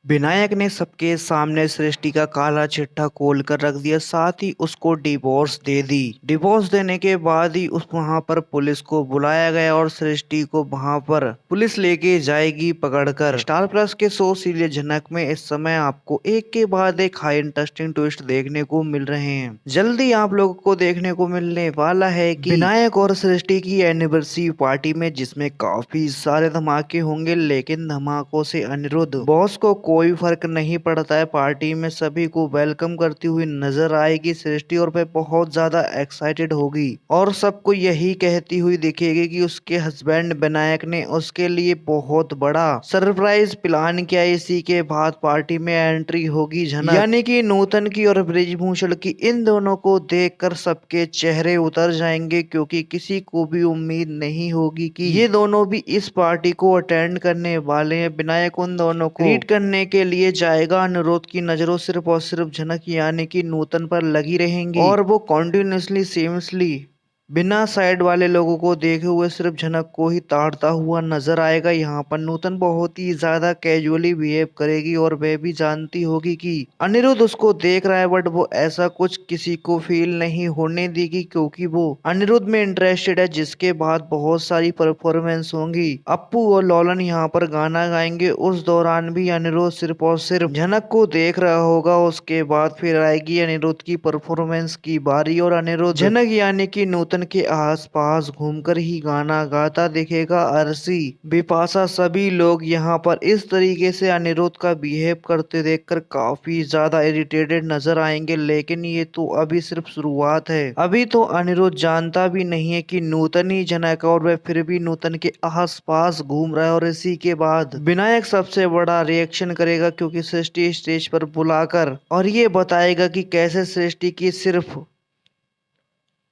विनायक ने सबके सामने सृष्टि का काला चिट्ठा खोल कर रख दिया, साथ ही उसको डिवोर्स दे दी। डिवोर्स देने के बाद ही उस वहां पर पुलिस को बुलाया गया और सृष्टि को वहां पर पुलिस लेके जाएगी पकड़कर। स्टार प्लस के शो सीरियल झनक में इस समय आपको एक के बाद एक हाई इंटरेस्टिंग ट्विस्ट देखने को मिल रहे हैं। जल्दी आप लोगों को देखने को मिलने वाला है कि विनायक और सृष्टि की एनिवर्सरी पार्टी में, जिसमें काफी सारे धमाके होंगे, लेकिन धमाकों से अनिरुद्ध बॉस को कोई फर्क नहीं पड़ता है। पार्टी में सभी को वेलकम करती हुई नजर आएगी सृष्टि और वह बहुत ज्यादा एक्साइटेड होगी और सबको यही कहती हुई दिखेगी कि उसके हस्बैंड विनायक ने उसके लिए बहुत बड़ा सरप्राइज प्लान किया। इसी के बाद पार्टी में एंट्री होगी झनक, यानी कि नूतन की और बृजभूषण की। इन दोनों को देखकर सबके चेहरे उतर जाएंगे, क्योंकि किसी को भी उम्मीद नहीं होगी कि ये दोनों भी इस पार्टी को अटेंड करने वाले हैं। विनायक उन दोनों को ग्रीट करने के लिए जाएगा। अनिरुद्ध की नजरों सिर्फ और सिर्फ झनक यानी कि नूतन पर लगी रहेंगी और वो कॉन्टिन्यूसली सेमसली बिना साइड वाले लोगों को देखे हुए सिर्फ झनक को ही ताड़ता हुआ नजर आएगा। यहाँ पर नूतन बहुत ही ज्यादा कैजुअली बिहेव करेगी और वह भी जानती होगी कि अनिरुद्ध उसको देख रहा है, बट वो ऐसा कुछ किसी को फील नहीं होने देगी, क्योंकि वो अनिरुद्ध में इंटरेस्टेड है। जिसके बाद बहुत सारी परफॉर्मेंस होंगी। अप्पू और लॉलन यहाँ पर गाना गाएंगे। उस दौरान भी अनिरुद्ध सिर्फ और सिर्फ झनक को देख रहा होगा। उसके बाद फिर आएगी अनिरुद्ध की परफॉर्मेंस की बारी और अनिरुद्ध झनक यानी कि नूतन के आसपास घूमकर ही गाना गाता दिखेगा। अर्शी, बिपाशा, सभी लोग यहाँ पर इस तरीके से अनिरुद्ध का बिहेव करते देखकर काफी ज्यादा इरिटेटेड नजर आएंगे। लेकिन ये तो अभी सिर्फ शुरुआत है। अभी तो अनिरुद्ध जानता भी नहीं है कि नूतन ही झनक है और वह फिर भी नूतन के आसपास घूम रहा है। और इसी के बाद विनायक सबसे बड़ा रिएक्शन करेगा, क्योंकि सृष्टि स्टेज पर बुलाकर और ये बताएगा कि कैसे सृष्टि की सिर्फ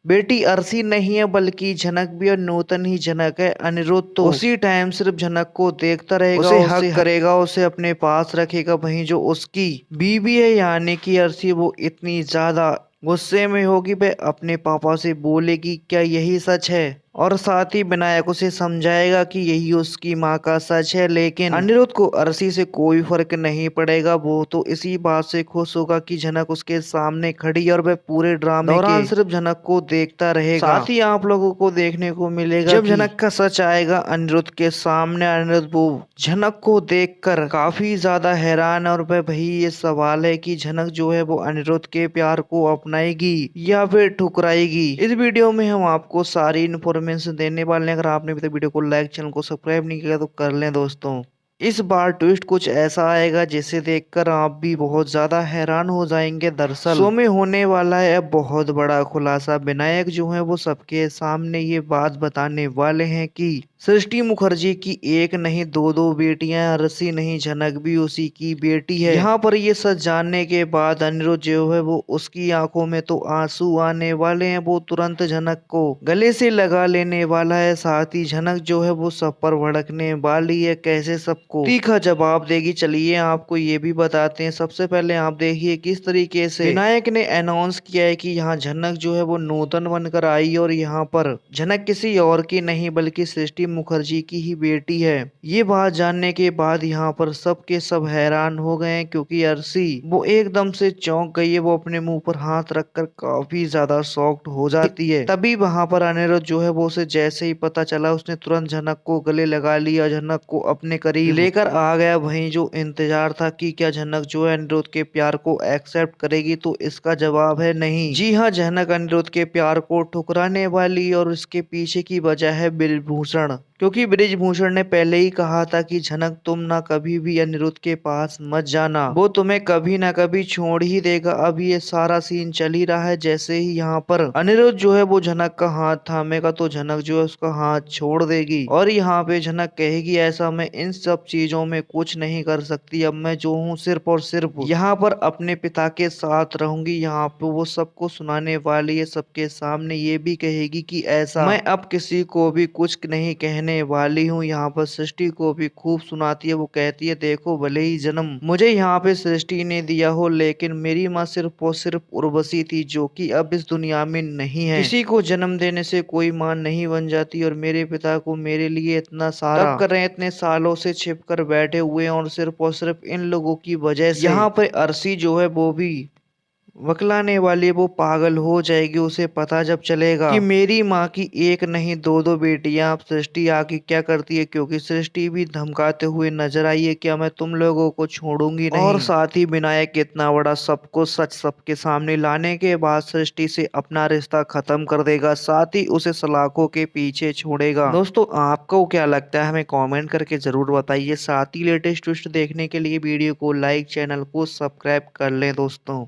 बेटी अर्शी नहीं है, बल्कि झनक भी, और नूतन ही झनक है। अनिरुद्ध तो उसी टाइम सिर्फ झनक को देखता रहेगा, उसे हक करेगा, उसे अपने पास रखेगा। वहीं जो उसकी बीवी है यानी कि अर्शी, वो इतनी ज्यादा गुस्से में होगी, वह अपने पापा से बोलेगी क्या यही सच है, और साथ ही विनायक उसे समझाएगा कि यही उसकी माँ का सच है। लेकिन अनिरुद्ध को अर्शी से कोई फर्क नहीं पड़ेगा। वो तो इसी बात से खुश होगा कि झनक उसके सामने खड़ी, और वह पूरे ड्रामे दौरान सिर्फ झनक को देखता रहेगा। साथ ही आप लोगों को देखने को मिलेगा जब झनक का सच आएगा अनिरुद्ध के सामने। अनिरुद्ध वो झनक को देखकर काफी ज्यादा हैरान है और वह वही ये सवाल है कि झनक जो है वो अनिरुद्ध के प्यार को अपनाएगी या फिर ठुकराएगी। इस वीडियो में हम आपको सारी इन्फॉर्मेशन देने वाले हैं। अगर आपने अभी तक वीडियो को लाइक, चैनल को सब्सक्राइब नहीं किया तो कर लें दोस्तों। इस बार ट्विस्ट कुछ ऐसा आएगा जिसे देखकर आप भी बहुत ज्यादा हैरान हो जाएंगे। दरअसल शो में होने वाला है अब बहुत बड़ा खुलासा। विनायक जो है वो सबके सामने ये बात बताने वाले हैं कि सृष्टि मुखर्जी की एक नहीं दो दो बेटियां, अर्शी नहीं झनक भी उसी की बेटी है। यहाँ पर ये सच जानने के बाद अनिरुद्ध जो है वो उसकी आंखों में तो आंसू आने वाले हैं। वो तुरंत झनक को गले से लगा लेने वाला है। साथ ही झनक जो है वो सब पर भड़कने वाली है, कैसे सबको तीखा जवाब देगी। चलिए आपको ये भी बताते हैं। सबसे पहले आप देखिए किस तरीके से विनायक ने अनाउंस किया है कि यहाँ झनक जो है वो नूतन बनकर आई, और यहाँ पर झनक किसी और की नहीं बल्कि सृष्टि मुखर्जी की ही बेटी है। ये बात जानने के बाद यहाँ पर सब के सब हैरान हो गए हैं, क्योंकि अर्शी वो एकदम से चौंक गई है। वो अपने मुंह पर हाथ रखकर काफी ज्यादा शॉक्ड हो जाती है। तभी वहां पर अनिरुद्ध जो है वो उसे जैसे ही पता चला उसने तुरंत झनक को गले लगा लिया, झनक को अपने करीब लेकर आ गया। वहीं जो इंतजार था कि क्या झनक जो है अनिरुद्ध के प्यार को एक्सेप्ट करेगी, तो इसका जवाब है नहीं। जी हाँ, झनक अनिरुद्ध के प्यार को ठुकराने वाली, और इसके पीछे की वजह है बृजभूषण, क्योंकि बृजभूषण ने पहले ही कहा था कि झनक तुम ना कभी भी अनिरुद्ध के पास मत जाना, वो तुम्हें कभी ना कभी छोड़ ही देगा। अब ये सारा सीन चल ही रहा है। जैसे ही यहाँ पर अनिरुद्ध जो है वो झनक का हाथ थामेगा, तो झनक जो है उसका हाथ छोड़ देगी, और यहाँ पे झनक कहेगी ऐसा मैं इन सब चीजों में कुछ नहीं कर सकती। अब मैं जो हूँ सिर्फ और सिर्फ यहाँ पर अपने पिता के साथ रहूंगी। यहाँ पे वो सबको सुनाने वाली है सबके सामने। ये भी कहेगी कि ऐसा मैं अब किसी को भी कुछ नहीं कहने रहने वाली हूँ। यहाँ पर सृष्टि को भी खूब सुनाती है। वो कहती है देखो भले ही जन्म मुझे यहाँ पे सृष्टि ने दिया हो, लेकिन मेरी माँ सिर्फ और सिर्फ उर्वशी थी, जो कि अब इस दुनिया में नहीं है। किसी को जन्म देने से कोई माँ नहीं बन जाती, और मेरे पिता को मेरे लिए इतना सारा तब कर रहे हैं, इतने सालों से छिप कर बैठे हुए हैं, और सिर्फ इन लोगों की वजह से यहाँ पर अरसी जो है वो भी वकलाने वाली, वो पागल हो जाएगी। उसे पता जब चलेगा कि मेरी माँ की एक नहीं दो दो बेटियां। अब सृष्टि आगे क्या करती है, क्योंकि सृष्टि भी धमकाते हुए नजर आई है क्या मैं तुम लोगों को छोड़ूंगी नहीं। और साथ ही विनायक इतना बड़ा सबको सच सबके सामने लाने के बाद सृष्टि से अपना रिश्ता खत्म कर देगा, साथ ही उसे सलाखों के पीछे छोड़ेगा। दोस्तों आपको क्या लगता है हमें कमेंट करके जरूर बताइए। साथ ही लेटेस्ट ट्विस्ट देखने के लिए वीडियो को लाइक, चैनल को सब्सक्राइब कर लें दोस्तों।